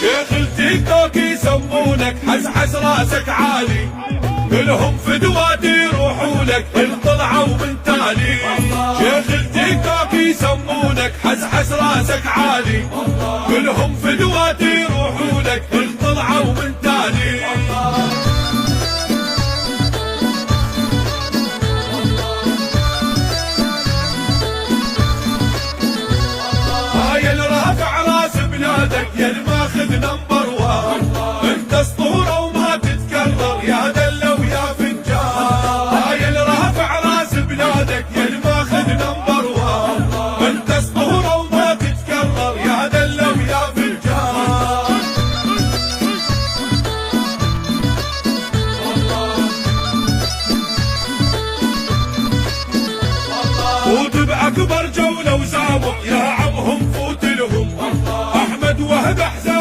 شيخ التيك توك يسمونك حسحس راسك عالي، كلهم فدوات يروحوا لك إن طلعوا من تالي. شيخ التيك توك يسمونك حسحس راسك عالي، كلهم فدوات يروحوا لك إن طلعوا من تالي. هاي الرافع راس بلادك يا الماخذ نمبر وان، انت اسطوره وما تتكرر يا دله ويا فنجان. هاي الرافع راس بلادك يا الماخذ نمبر وان، انت اسطوره وما تتكرر يا دله ويا فنجان. فوت باكبر جوله وسابق يا عمهم فوت لهم، احمد وهب احزان